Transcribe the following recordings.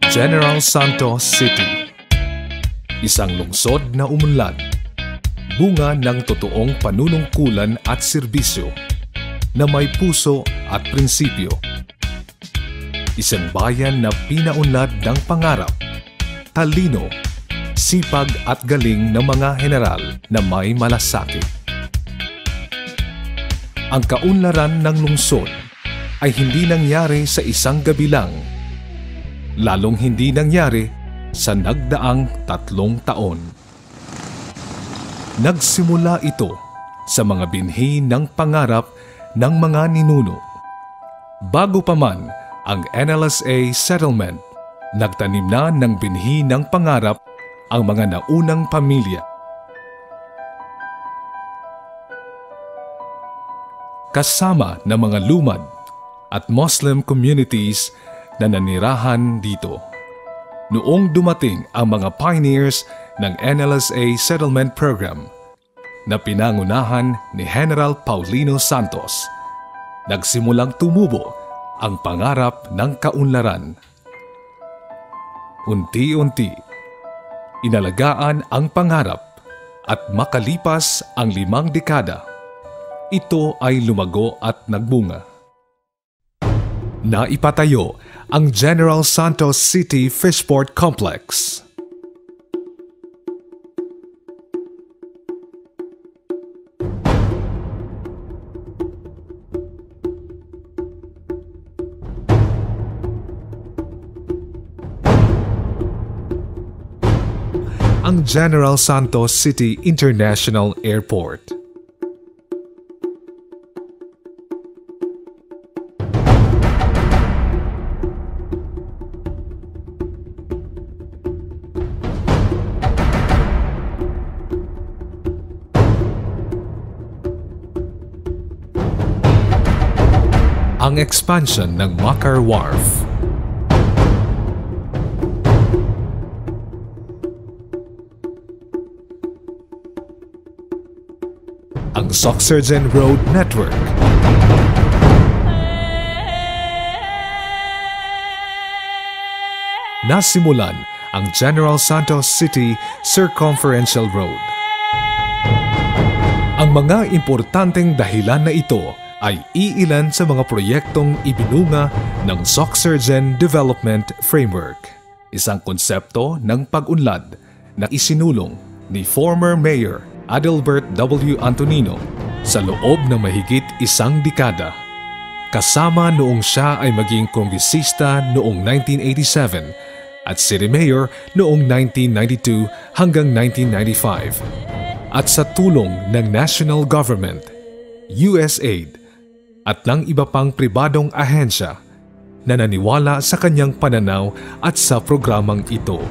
General Santos City. Isang lungsod na umunlad, bunga ng totoong panunungkulan at serbisyo na may puso at prinsipyo. Isang bayan na pinaunlad ng pangarap, talino, sipag at galing ng mga general na may malasakit. Ang kaunlaran ng lungsod ay hindi nangyari sa isang gabi lang, lalong hindi nangyari sa nagdaang 3 taon. Nagsimula ito sa mga binhi ng pangarap ng mga ninuno. Bago pa man ang NLSA settlement, nagtanim na ng binhi ng pangarap ang mga naunang pamilya. Kasama ng mga lumad at Muslim communities na nanirahan dito. Noong dumating ang mga pioneers ng NLSA Settlement Program na pinangunahan ni General Paulino Santos, nagsimulang tumubo ang pangarap ng kaunlaran. Unti-unti, inalagaan ang pangarap at makalipas ang 5 dekada, ito ay lumago at nagbunga. Naipatayo ang General Santos City Fishport Complex. Ang General Santos City International Airport. Ang expansion ng Makar Wharf. Ang Soxergen Road Network. Nasimulan ang General Santos City Circumferential Road. Ang mga importanteng dahilan na ito ay iilan sa mga proyektong ibinunga ng Soxergen Development Framework, isang konsepto ng pag-unlad na isinulong ni former Mayor Adelbert W. Antonino sa loob ng mahigit 1 dekada, kasama noong siya ay maging kongresista noong 1987 at city mayor noong 1992 hanggang 1995, at sa tulong ng national government, USAID, at ng iba pang pribadong ahensya na naniwala sa kanyang pananaw at sa programang ito.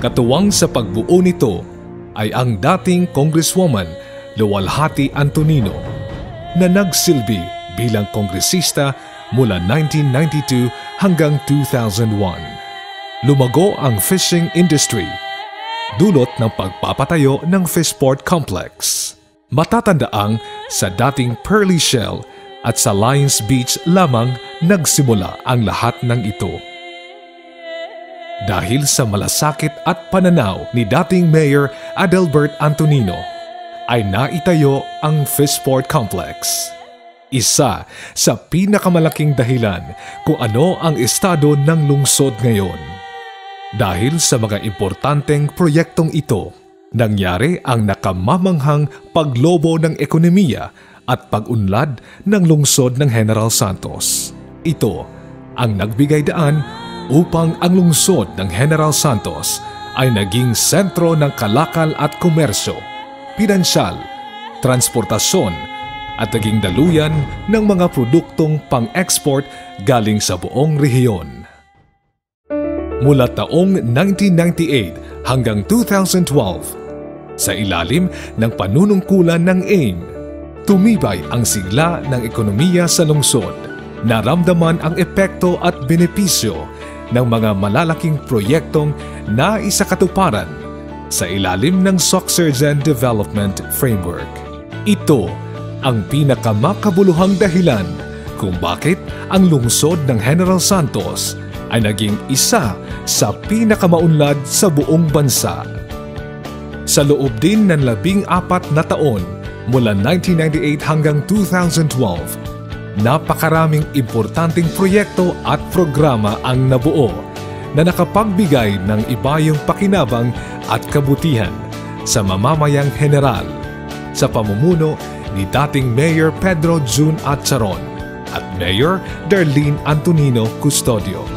Katuwang sa pagbuo nito ay ang dating Congresswoman Luwalhati Antonino na nagsilbi bilang kongresista mula 1992 hanggang 2001. Lumago ang fishing industry, dulot ng pagpapatayo ng Fishport Complex. Matatandaang sa dating Pearly Shell at sa Lions Beach lamang nagsimula ang lahat ng ito. Dahil sa malasakit at pananaw ni dating Mayor Adelbert Antonino, ay naitayo ang Fishport Complex. Isa sa pinakamalaking dahilan kung ano ang estado ng lungsod ngayon. Dahil sa mga importanteng proyektong ito, nangyari ang nakamamanghang paglobo ng ekonomiya at pag-unlad ng lungsod ng General Santos. Ito ang nagbigay daan upang ang lungsod ng General Santos ay naging sentro ng kalakal at komersyo, pinansyal, transportasyon at naging daluyan ng mga produktong pang-export galing sa buong rehiyon. Mula taong 1998 hanggang 2012, sa ilalim ng panunungkulan ng AIM, tumibay ang sigla ng ekonomiya sa lungsod. Naramdaman ang epekto at benepisyo ng mga malalaking proyektong naisakatuparan sa ilalim ng Soxergen Development Framework. Ito ang pinakamakabuluhang dahilan kung bakit ang lungsod ng General Santos ay naging isa sa pinakamaunlad sa buong bansa. Sa loob din ng 14 na taon mula 1998 hanggang 2012, napakaraming importanteng proyekto at programa ang nabuo na nakapagbigay ng ibayong pakinabang at kabutihan sa mamamayang general sa pamumuno ni dating Mayor Pedro Jun Atcharon at Mayor Darlene Antonino Custodio.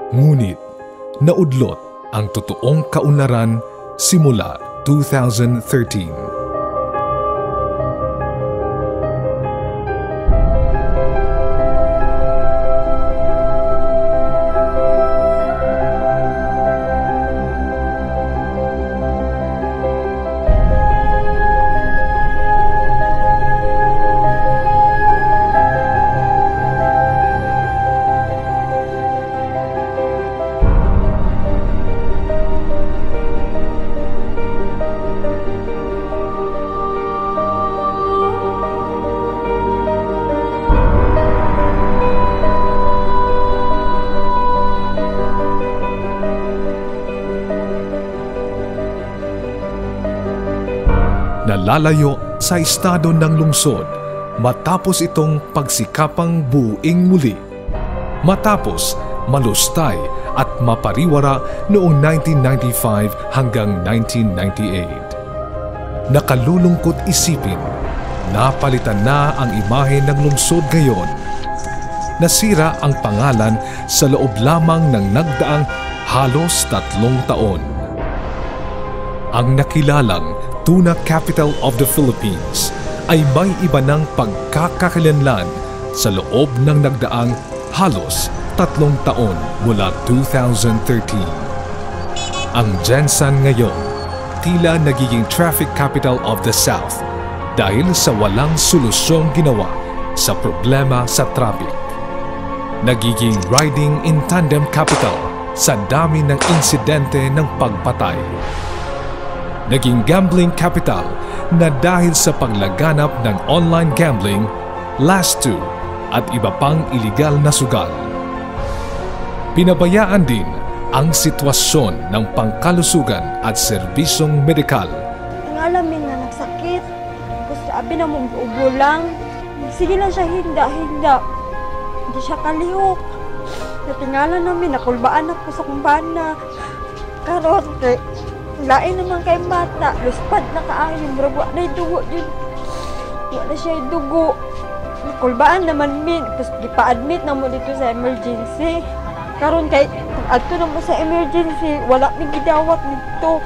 Ngunit naudlot ang totoong kaunlaran simula 2013. Nalalayo sa estado ng lungsod matapos itong pagsikapang buuing muli. Matapos malustay at mapariwara noong 1995 hanggang 1998. Nakalulungkot isipin, napalitan na ang imahe ng lungsod ngayon. Nasira ang pangalan sa loob lamang ng nagdaang halos 3 taon. Ang nakilalang Tuna Capital of the Philippines ay may iba ng pagkakakilanlan sa loob ng nagdaang halos 3 taon mula 2013. Ang Gensan ngayon tila nagiging traffic capital of the South dahil sa walang solusyong ginawa sa problema sa traffic. Nagiging riding in tandem capital sa dami ng insidente ng pagpatay. Naging gambling capital na dahil sa paglaganap ng online gambling, last two at iba pang iligal na sugal. Pinabayaan din ang sitwasyon ng pangkalusugan at serbisyong medikal. Alamin na nagsakit, tapos sabi na mong ubo lang. Sige lang siya, hinda. Hindi siya kalihok. Natingalan namin, nakulbaan ako sa kumbana. Karon kay lain naman kay bata, luspad na kaayon, bro, wala na dugo yun. Wala siya dugo. Kulbaan naman min, tapos ipa-admit na mo dito sa emergency. Karon kay, pag adto na mo sa emergency, wala may gidawat dito.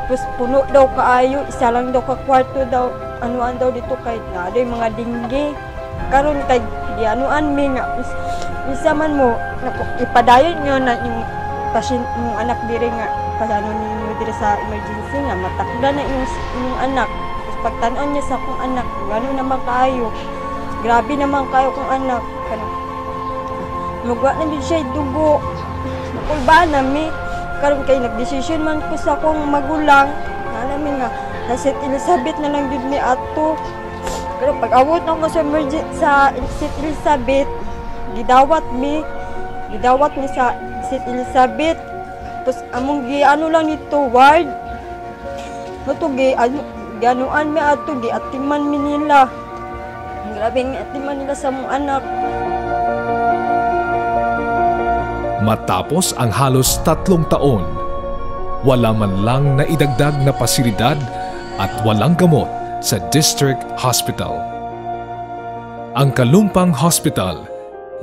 Tapos puno daw kaayo, isa lang daw ka kwarto daw, anuan daw dito kay na yung mga dingge. Karon kay, di anuan mi nga, isa man mo, ipadayon nga na yung pasyon mong anak diri nga, pasano ninyo diri sa emergency nga, matakda na yung anak. Tapos pagtanon niya sa akong anak, gano'n naman kayo. Grabe naman kayo kong anak. Magwa na din siya dugo. Nakulbaan namin. Karon kay nagdesisyon man ko sa akong magulang. Namin nga, na St. Elizabeth na lang din mi ato. Pero pag-awot na ko sa emergency sa St. Elizabeth, gidawat mi sa St. Elizabeth. Tapos among ano lang nito, ward. Ito, ganuan mi ato, atiman mi nila. Grabe nga atiman nila sa mong anak. Matapos ang halos 3 taon, wala man lang na idagdag na pasilidad at walang gamot sa District Hospital. Ang Kalumpang Hospital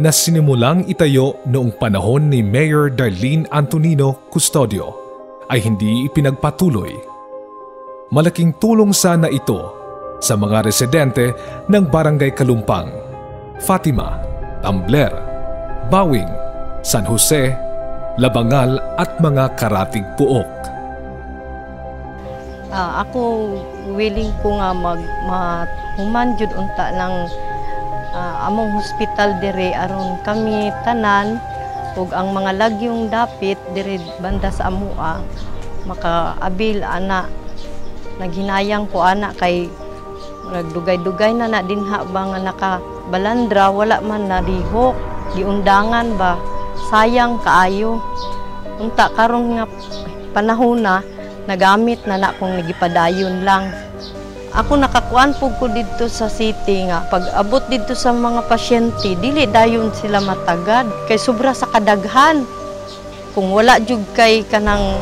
na sinimulang itayo noong panahon ni Mayor Darlene Antonino Custodio ay hindi ipinagpatuloy. Malaking tulong sana ito sa mga residente ng Barangay Kalumpang, Fatima, Tambler, Bawing, San Jose, Labangal at mga karatig puok. Ako willing ko nga human jud unta ng among hospital dire aron kami tanan ug ang mga lagyong dapit dire banda sa amua makaabil ana. Naghinayang ko ana kay nagdugay-dugay na dinha ba nga nakabalandra wala man narihok giundangan ba sayang kaayo unta karon nga panahon na nagamit na kung nagipadayon lang. Ako nakakuan pug ko didto sa city nga pag abot didto sa mga pasyente dili dayon sila matagad kay sobra sa kadaghan. Kung wala jud kay kanang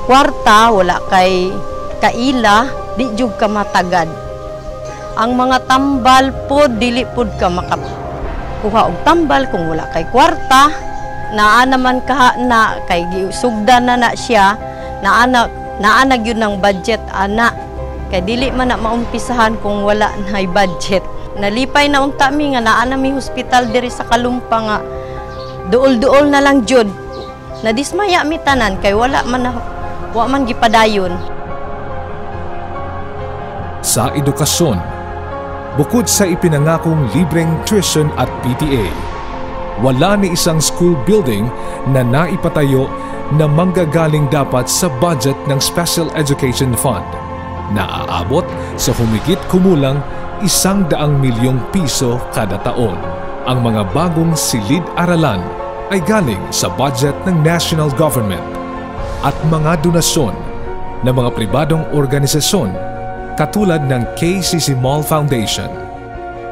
kwarta, wala kay kaila, di jud ka matagad. Ang mga tambal pod dili pod ka makakuha og tambal kung wala kay kwarta. Naa naman ka na kay sugdan na siya, naa gyud ng budget ana. Kay dili man na maumpisahan kung wala na budget. Nalipay na unta mi nga naa na mi hospital diri sa Kalumpang nga duol-duol na lang jud. Nadismaya mi tanan kay wala man gipadayon. Sa edukasyon, bukod sa ipinangakong libreng tuition at PTA, wala ni isang school building na naipatayo na manggagaling dapat sa budget ng Special Education Fund na aabot sa humigit kumulang 100 milyong piso kada taon. Ang mga bagong silid-aralan ay galing sa budget ng national government at mga donasyon ng mga pribadong organisasyon katulad ng KCC Mall Foundation,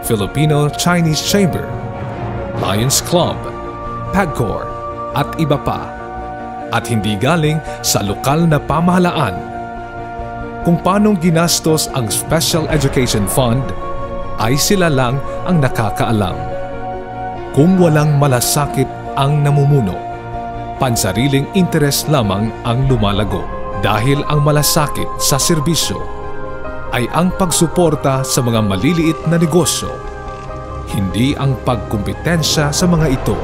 Filipino-Chinese Chamber, Lions Club, PAGCOR at iba pa, at hindi galing sa lokal na pamahalaan. Kung paanong ginastos ang Special Education Fund ay sila lang ang nakakaalam. Kung walang malasakit ang namumuno, pansariling interes lamang ang lumalago dahil ang malasakit sa serbisyo ay ang pagsuporta sa mga maliliit na negosyo, hindi ang pagkumpetensya sa mga ito.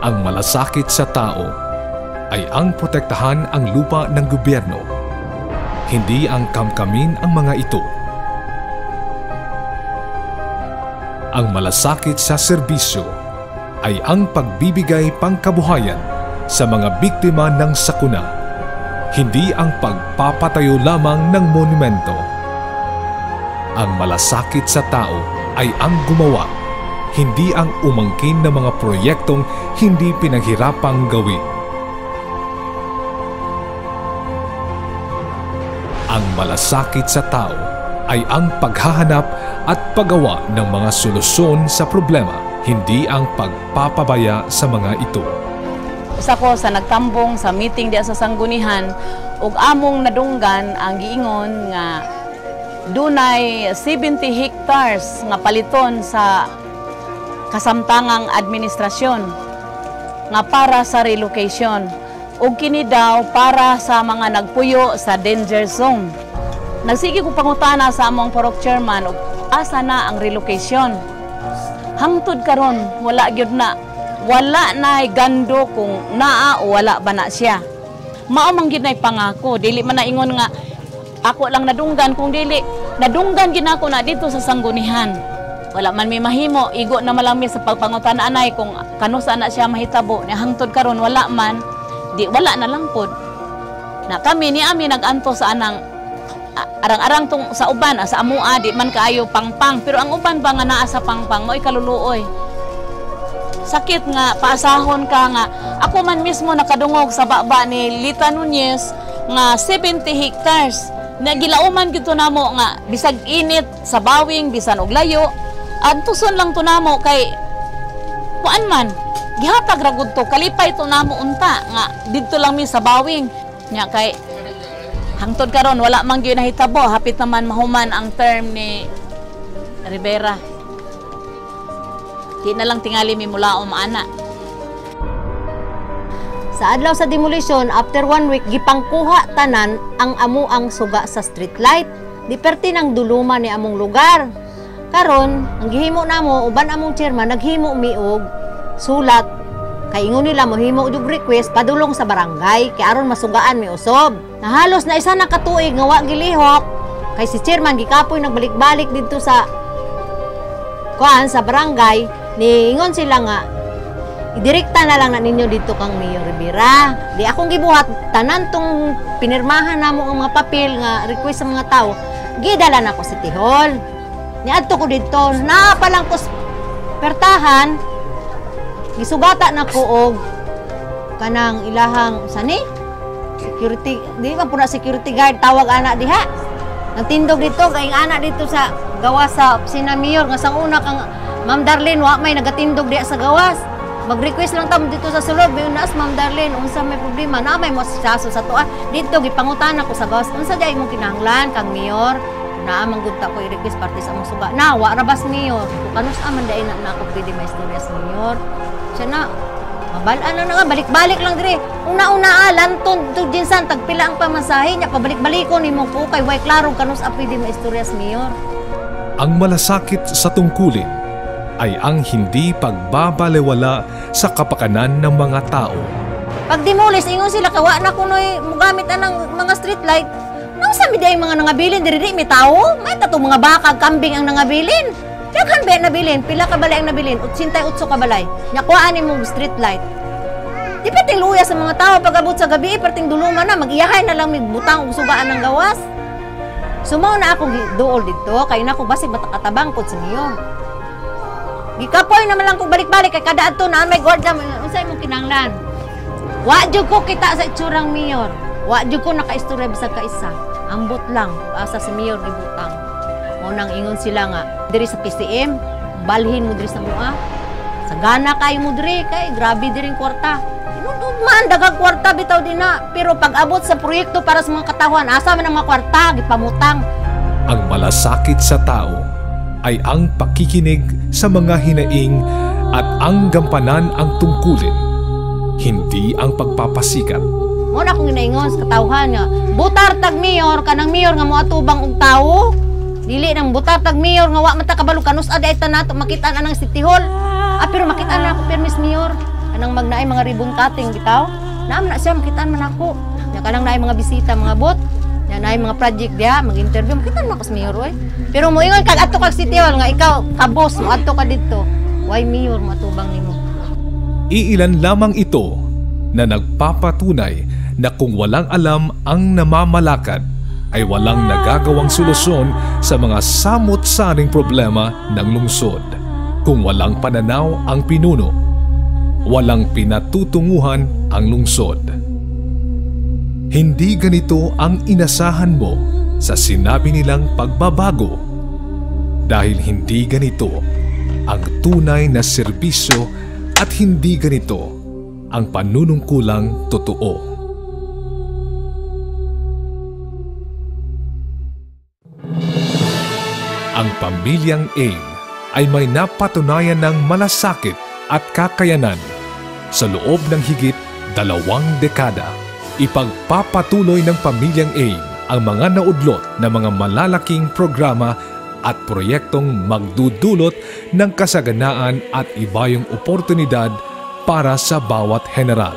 Ang malasakit sa tao ay ang protektahan ang lupa ng gobyerno, hindi ang kamkamin ang mga ito. Ang malasakit sa serbisyo ay ang pagbibigay pangkabuhayan sa mga biktima ng sakuna, hindi ang pagpapatayo lamang ng monumento. Ang malasakit sa tao ay ang gumawa, hindi ang umangkin ng mga proyektong hindi pinaghirapang gawin. Ang malasakit sa tao ay ang paghahanap at paggawa ng mga solusyon sa problema, hindi ang pagpapabaya sa mga ito. Isa ko sa nagtambong sa meeting diya sa Sanggunihan ug among nadunggan ang giingon nga dunay 70 hectares nga paliton sa kasamtangang administrasyon nga para sa relocation ug kini daw para sa mga nagpuyo sa danger zone. Nagsige ko pangutana sa among Purok Chairman ug asa na ang relocation. Hangtod karon wala gyud na. Wala na gando kung naa o wala ba na siya. Mao man gyud nay pangako, dili man na ingon nga ako lang nadunggan kung dili nadunggan ginako na dito sa Sanggunihan. Wala man may mahimo, igo na malami sa pagpangutan anay kung kanusa na siya mahitabo. Ni hangtod karon wala man, di wala na lang pod. Na kami ni ami naganto sa anang arang-arang tong sa uban sa amua di man kaayo pangpang, pero ang uban ba nga naa sa pangpang mo'y kaluluoy. Sakit nga paasahon ka nga ako man mismo nakadungog sa baba ni Lita Nunez nga 70 hectares na gilauman gito namo nga bisag init sa Bawing bisan og layo adtuson lang to namo kay kuan man gihatag ra gud to kalipay to namo unta nga didto lang mi sa Bawing nya kay hangtod karon wala man gyud nahitabo, hapit naman mahuman ang term ni Rivera. Di na lang tingali mi mulaom ana. Sa adlaw sa demolition, after 1 week, gipangkuha tanan ang amuang suga sa street light. Di perti ng duluman ni among lugar. Karon, ang gihimo namo, uban among chairman, naghimo miog sulat. Kay ingon nila mohimo og request padulong sa barangay kay aron masugaan mi usob. Nahalos na isa na katuig nga wa gilihok kay si chairman gikapoy nagbalik-balik didto sa sa barangay, niingon sila nga idirekta na lang na ninyo dito kang Mayor Rivera. Di akong gibuhat tanan tong pinirmahan namo ang mga papel nga request sa mga tao. Gidala na ko sa City Hall. Niadto ko dito na palang ko pertahan. Gisugata na ko og kanang ilahang sani security, di man puna security guard tawag ana diha. Nagtindog dito kay ana dito sa gawas sa Sina Mayor nga sang una kang Ma'am Darlene wa may nagatindog diha sa gawas. Mag-request lang ta dito sa sulod, biunas Ma'am Darlene unsa may problema na may mosaso sa tuwa. Dito gipangutan ako sa gawas. Unsa day imong kinahanglan kang Mayor? Na amang gudta ko i-request parte sa among suga. Na wa rabas Mayor. Kanus aman day na ako pwede may istorya sa Mayor. Siya na mabalaan na nga, balik-balik lang dire. Una-una lanton to jinsan tagpila ang pamasahe niya, pabalik-balikon nimo ko kay way klaro kanus pwede may istorya sa Mayor. Ang malasakit sa tungkulin ay ang hindi pagbabalewala sa kapakanan ng mga tao. Pag dimulis, ingon sila kawa na kunoy mugamit anang mga street light. Nang sabi day mga nangabilin diri mi tao, may tato mga baka, kambing ang nangabilin. Daghan ba nabilin? Pila ka balay ang nabilin? 88 ka balay. Nakuhaan mo street light. Di pa ting luya sa mga tao pag-abot sa gabi, perting duluman na, mag-iyahay na lang may butang o sugaan ng gawas. Sumaw na ako dool dito, kaya na ako basig matakatabang po sa Mayor. Gikapoy naman lang kong balik-balik, kay kada ato na may guard na, unsay mong kinanglan. Wa jud ko kita sa itsurang Mayor. Wa jud ko nakaistorya bisag kaisa. Ambot lang, asa si Mayor ni butang. Unang ingon sila nga, diri sa PCM, balhin mo diri sa mua. Sagana kayo mo diri, kay grabe diri ang kwarta. Inundod man, dagang kwarta bitaw din na. Pero pag abot sa proyekto para sa mga katawan, asa man ang mga kwarta, gipamutang. Ang malasakit sa tao ay ang pakikinig sa mga hinaing at ang gampanan ang tungkulin, hindi ang pagpapasikat. Muna akong inaingon sa katawhan nga, butar tag Mayor, kanang Mayor nga mo atubang og tawo. Dili nang butar tag Mayor nga wa man ta kabalo kanus aday ta nato makita na ng City Hall. Pero makita na ako permis Mayor. Kanang magnaay mga ribbon cutting bitaw. Naam na siya makita man ako. Nya kanang naay mga bisita, mga bot. Nya naay mga project diha, mag-interview makita man ako sa Mayor oy. Pero moingon kag adto kag City Hall nga ikaw ka boss mo adto ka didto. Why Mayor matubang nimo? Iilan lamang ito na nagpapatunay na kung walang alam ang namamalakad, ay walang nagagawang solusyon sa mga samot-saring problema ng lungsod. Kung walang pananaw ang pinuno, walang pinatutunguhan ang lungsod. Hindi ganito ang inasahan mo sa sinabi nilang pagbabago. Dahil hindi ganito ang tunay na serbisyo at hindi ganito ang panunungkulang totoo. Ang pamilyang AIM ay may napatunayan ng malasakit at kakayanan sa loob ng higit 2 dekada. Ipagpapatuloy ng pamilyang AIM ang mga naudlot na mga malalaking programa at proyektong magdudulot ng kasaganaan at ibayong oportunidad para sa bawat general.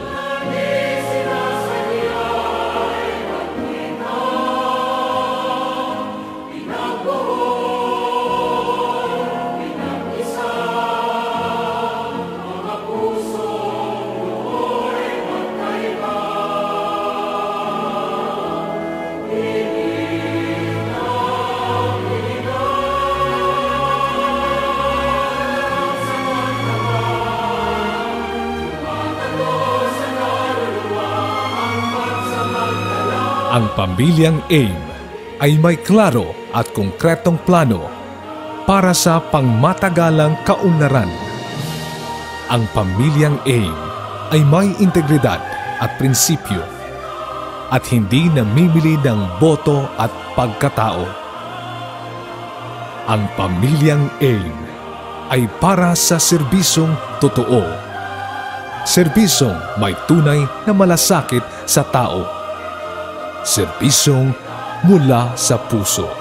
Ang pamilyang AIM ay may klaro at konkretong plano para sa pangmatagalang kaunlaran. Ang pamilyang AIM ay may integridad at prinsipyo at hindi namimili ng boto at pagkatao. Ang pamilyang AIM ay para sa serbisyong totoo, Serbisyong may tunay na malasakit sa tao. Serbisyong mula sa puso.